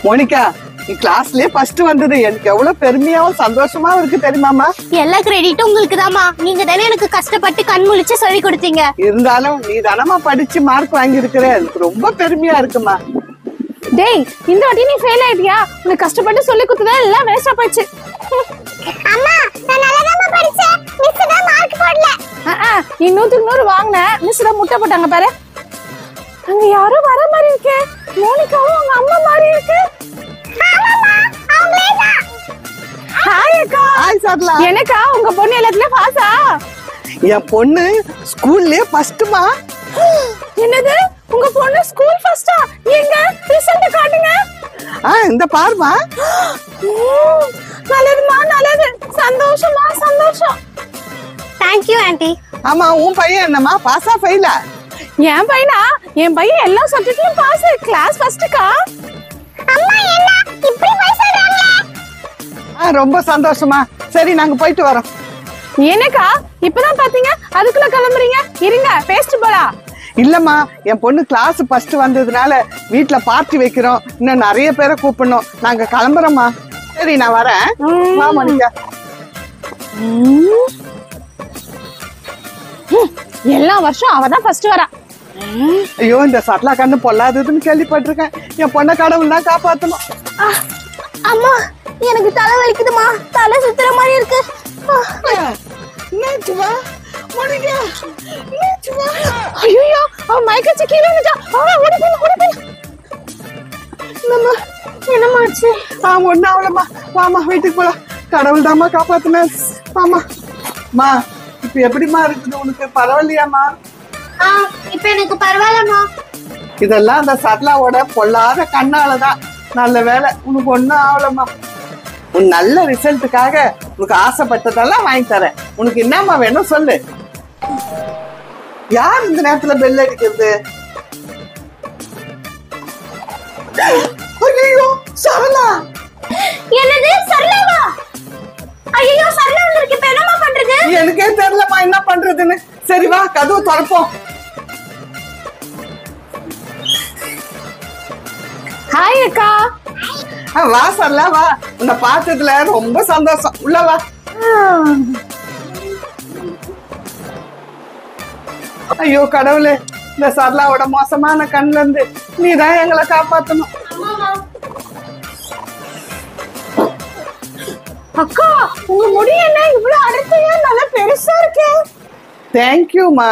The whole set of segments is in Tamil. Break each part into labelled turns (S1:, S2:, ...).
S1: மோனிகா, நீ கிளாஸ்லயே ஃபர்ஸ்ட் வந்தது எனக்கு எவ்வளவு பெருமையாவும் சந்தோஷமாவும் இருக்கு தெரியுமாமா?
S2: எல்லா கிரெடிட்டும் உங்களுக்கு தாமா. நீங்க தானே எனக்கு கஷ்டப்பட்டு கண் முழிச்சு சொல்லி கொடுத்தீங்க.
S1: இருந்தாலும் நீ தானமா படிச்சு மார்க் வாங்கி இருக்கிற, எனக்கு ரொம்ப பெருமையா இருக்குமா.
S3: டேய், இந்த வாட்டி நீ ஃபெயில் ஆயிட்டியா? உனக்கு கஷ்டப்பட்டு சொல்லி கொடுத்ததா எல்லாம் வேஸ்டா போச்சு.
S2: அம்மா, நான் நல்லதாமா படிச்சேன். மிஸ் தான் மார்க் போடல.
S3: நீ 100க்கு 100 வாங்குன. மிஸ் தான் முட்டை போட்டாங்க பாரு. அங்க யாரோ வர மாதிரி இருக்கே. மோனிகாவும் அவங்க அம்மா மாதிரி இருக்கு.
S2: ஆமாமா, அவங்களே தான்.
S3: ஹாய் அக்கா.
S1: ஹாய் சரளா.
S3: எனக்கா உங்க பொண்ணு எல்லாத்துலயும் பாஸா?
S1: என் பொண்ணு ஸ்கூல்லயே ஃபர்ஸ்ட்மா.
S3: என்னது? உங்க பொண்ணு ஸ்கூல் ஃபர்ஸ்டா? எங்க ரிசல்ட் காட்டுங்க.
S1: இந்த பாருமா.
S3: நல்லதுமா, நல்லது. சந்தோஷமா, சந்தோஷம்.
S2: Thank you anti.
S1: ஆமா, உன் பையன் என்னமா பாஸா ஃபெயிலா?
S3: என் பையனா? என் பையன் எல்லா சப்ஜெக்ட்லயும் பாஸ், கிளாஸ் ஃபர்ஸ்ட்க்கா.
S2: அம்மா என்ன இப்படி போய் சொல்றாங்க?
S1: ரொம்ப சந்தோஷமா. சரி, நாங்க போயிட்டு வரோம்.
S3: எனக்கா இப்பதான் பாத்தீங்க, அதுக்குள்ள கிளம்புறீங்க? இருங்க, பேஸ்ட் போலாம்.
S1: இல்லம்மா, என் பொண்ணு கிளாஸ் ஃபர்ஸ்ட் வந்ததுனால வீட்ல பார்ட்டி வைக்கிறோம். இன்னும் நிறைய பேரை கூப்பிடணும். நாங்க கிளம்புறோம்மா. சரி, நான் வரேன். வா மோனிகா.
S3: எல்லா வருஷம் அவதான் ஃபர்ஸ்ட் வரா.
S1: ஐயோ, இந்த சட்லா கண்ணு பொல்லாததுன்னு கேள்விப்பட்டிருக்கேன். என் பொண்ணை கடவுள் தான் காப்பாத்தணும்.
S2: அம்மா, எனக்கு தலை வலிக்குதுமா. தலை சுத்துற மாதிரி இருக்கு.
S1: என்னாச்சுமா மோனிகா? என்னாச்சுமா?
S3: ஐயோ, அவ மயக்கச்சி கீழே விழுந்துட்டா. ஓடி போய், ஓடி போய். என்னம்மா ஆச்சு?
S1: ஒன்னும் அவ்வளோமா. வாமா, வீட்டுக்கு போலாம். கடவுள் தாமா காப்பாத்துனேன். வாமா. மா, இப்ப எப்படிமா இருக்குது உனக்கு? பரவாயில்லையாமா?
S2: இப்ப எனக்கு பரவாயில்லம்மா.
S1: இதெல்லாம் அந்த சட்லாவோட பொல்லாத கண்ணாலதான். நல்ல வேலை, உனக்கு ஒன்னும் ஆகலம்மா. உன் நல்ல ரிசல்ட்டுக்காக உனக்கு ஆசைப்பட்டதெல்லாம் வாங்கி தரேன். உனக்கு என்னம்மா வேணும் சொல்லு. யார் இந்த நேரத்துல பெல் அடிக்கிறது? ஐயோ, சரளா.
S2: என்னது சரளாவா? ஐயோ, சரளா வந்திருக்கு. இப்ப என்னம்மா பண்றது?
S1: எனக்கே தெரியலம்மா என்ன பண்றதுன்னு. சரி வா, கதவு திறப்போம்.
S3: ஹாய் அக்கா.
S1: வா சரளா, வா. உன்னை பார்த்ததுல ரொம்ப சந்தோஷம். உள்ள வா. ஐயோ கடவுளே, இந்த சரளாவோட மோசமான கண்ணுல இருந்து நீதான் எங்களை காப்பாத்தணும்.
S3: அக்கா, உங்க முடி என்ன இவ்வளவு அடர்த்தியா நல்லா பெருசா இருக்கு?
S1: தேங்க்யூமா.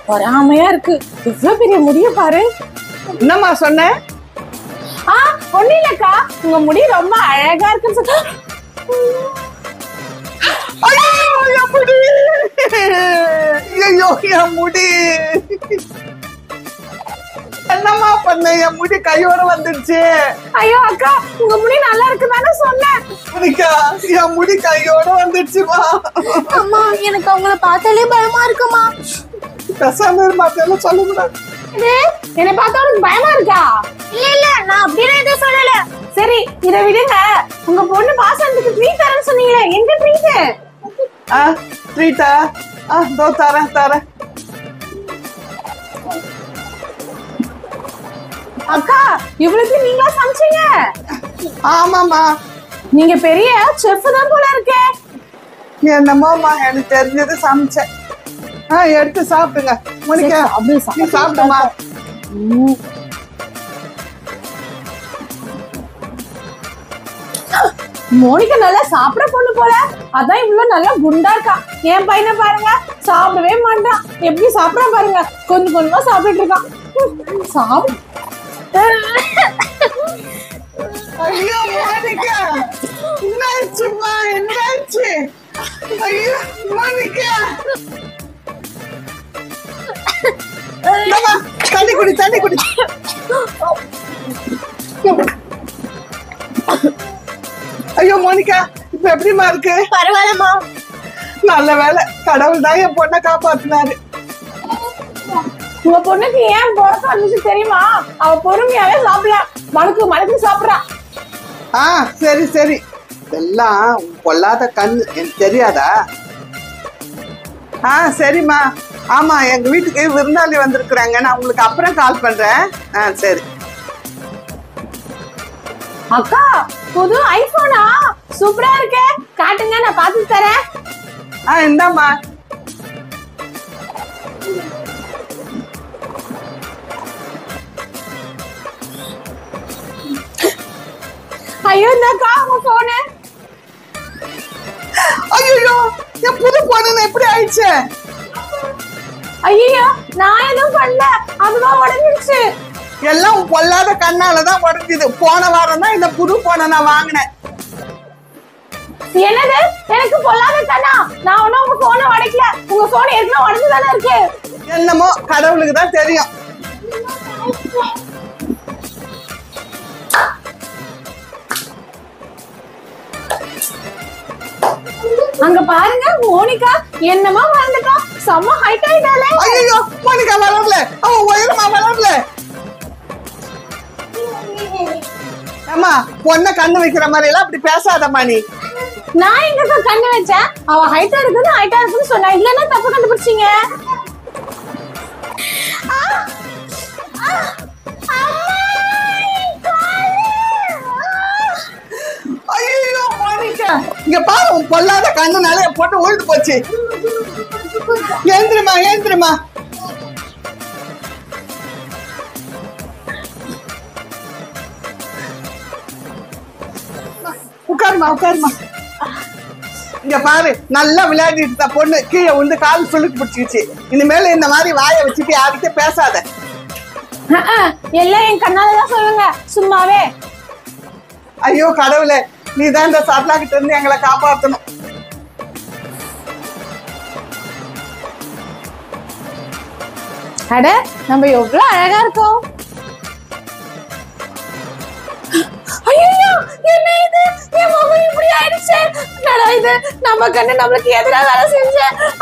S3: பொறாமையா இருக்கு. இவ்வளவு பெரிய முடிய பாரு.
S1: என்னம்மா சொன்ன?
S3: ஒண்ணு இல்லக்கா, உங்க முடி ரொம்ப அழகா இருக்குன்னு சொல்ல.
S1: ஐயோ, என் முடி. ஐயோ, என் முடி. என்னம்மா பண்ண? என் முடி கையோட வந்துடுச்சு.
S3: ஐயோ அக்கா, உங்க முடி நல்லா இருக்கு தானே சொன்னேன்.
S1: மோனிகா, என் முடி கையோட வந்துடுச்சுமா.
S2: அம்மா, எனக்கு அவங்கள பார்த்தாலே பயமா இருக்குமா.
S1: பேசாம இருமாத்தெல்லாம் சொல்லக்கூடாது.
S3: என்னை பார்த்தா உனக்கு பயமா இருக்கா?
S2: இல்ல, நான் அப்படியே எதுவும் சொல்லல.
S3: சரி, இதை விடுங்க. உங்க பொண்ணு பாசத்துக்கு ட்ரீட் தரேன்னு சொன்னீங்களே, எங்க ட்ரீட்?
S1: ட்ரீட்டா? தோ தரேன் தரேன்.
S3: அக்கா, இவ்வளவு நீங்களா சமைச்சீங்க?
S1: ஆமாமா.
S3: நீங்க பெரிய செஃப் தான் போல இருக்கே.
S1: என்னமோமா, எனக்கு தெரிஞ்சது சமைச்சேன். எடுத்து சாப்பிடுங்க. மோனிகா, நீ சாப்பிடுமா.
S3: மோனிகா நல்லா சாப்பிட பொண்ணு போல, அதான் இவ்வளவு நல்லா குண்டா இருக்கா. என் பையனை பாருங்க, சாப்பிடவே மாட்டான். எப்படி சாப்பிட பாருங்க, கொஞ்சம் கொஞ்சமா சாப்பிட்டு இருக்கான். சாப்பிடு.
S1: ஐயோ மோனிகா, என்னாச்சுமா? என்னாச்சு? ஐயோ மோனிகா, தண்ணி குடி, தண்ணி குடி. ஐயோ மோனிகா, இப்ப எப்படிமா இருக்கு?
S2: பரவாயில்லம்மா.
S1: நல்ல வேலை, கடவுள் தான் என் பொண்ணை காப்பாத்தினாரு.
S3: உங்க பொண்ணுக்கு ஏன் பிறக்க வந்துச்சு தெரியுமா? அவ பொறுமையாவே சாப்பிடலாம். மணக்கு மணக்கு சாப்பிடறா.
S1: சரி சரி. எல்லாம் பொல்லாத கண்ணு, எனக்கு தெரியாதா? சரிம்மா. ஆமா, எங்க வீட்டுக்கு விருந்தாளி வந்திருக்கிறாங்க. நான் உங்களுக்கு அப்புறம் கால் பண்றேன். சரி.
S3: அக்கா புது ஐபோனா சூப்பரா இருக்கு, காட்டுங்க நான் பார்த்து தரேன்.
S1: இந்தாம்மா.
S3: ஐயோ இந்தாக்கா உங்க போனு.
S1: ஐயோ என் புது போன எப்படி ஆயிடுச்சு?
S3: ஐயோ நான் எதுவும் பண்ணல, அதுதான் உடஞ்சிருச்சு.
S1: எல்லாம் பொல்லாத கண்ணாலதான் உடஞ்சுது. போன வாரம் தான் இந்த புது போனை நான் வாங்கினேன்.
S3: என்னது எனக்கு பொல்லாத கண்ணா? நான் ஒன்னும் உங்க போனை உடைக்கல, உங்க போன் ஏற்கனவே உடஞ்சுதானே இருக்கு.
S1: என்னமோ கடவுளுக்கு தான் தெரியும்.
S3: அங்க பாருங்க மோனிகா என்னமா வளர்ந்துட்டா, செம்ம ஹைட் ஆயிட்டாளே.
S1: ஐயோ மோனிகா வளரல, அவ உயரமா வளரல. அம்மா பொண்ண கண்ணு வைக்கிற மாதிரி எல்லாம் அப்படி பேசாதம்மா நீ.
S3: நான் எங்க கண்ணு வச்சேன்? அவ ஹைட்டா இருக்குன்னு சொன்னா, இல்லன்னா தப்பு கண்டுபிடிச்சீங்க.
S1: ஐயோ மோனிகா இங்க பாரு, உன் பொல்லாத கண்ணுனால போட்டு உழுது போச்சு. ஏந்திரமா ஏந்திரமா. உட்காருமா உட்காருமா. இங்க பாரு, நல்லா விளையாடிட்டு இருந்த பொண்ணு கீழே வந்து கால் சுளுக்கு பிடிச்சிருச்சு. இனிமேல இந்த மாதிரி வாயை வச்சுட்டு யாருக்கே பேசாத.
S3: எல்லாம் என் கண்ணாலதான் சொல்லுங்க, சும்மாவே.
S1: ஐயோ கடவுளே, நீ தான் இந்த சட்லா கிட்ட இருந்து எங்களை காப்பாத்தணும்.
S3: அட நம்ம எவ்வளவு அழகா இருக்கோம். ஐயோ என்ன இது, என் முகம் இப்படி ஆயிடுச்சு. என்னடா இது, நம்ம கண்ணு நம்மளுக்கு எதிரா வேலை செஞ்ச.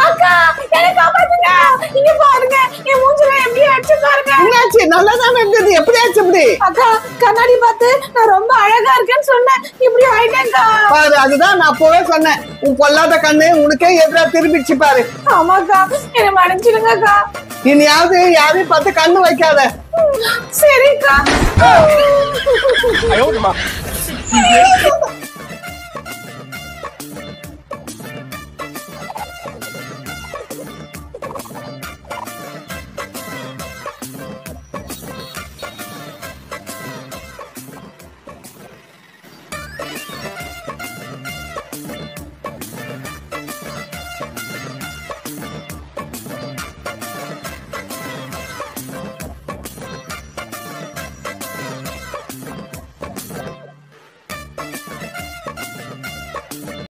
S3: அக்கா என்னை காப்பாத்துங்க. இங்க பாருங்க என் மூஞ்சில எப்படி ஆச்சு பாருங்க.
S1: என்னாச்சு? நல்லாதானே இருந்தது, எப்படி ஆச்சு இப்படி?
S3: அக்கா கண்ணாடி பார்த்து நான் ரொம்ப அழகா இருக்கேன்னு சொன்னேன், இப்படி ஆயிட்டேன்க்கா.
S1: பாரு, அதுதான் நான் அப்பவே சொன்னேன், உன் பொல்லாத கண்ணு உனக்கே எதிரா திரும்பிச்சு பாரு.
S3: ஆமாக்கா என்ன மன்னிச்சிடுங்கக்கா.
S1: இனியாவது யாரையும் பார்த்து கண்ணு வைக்காத.
S3: சரிக்கா.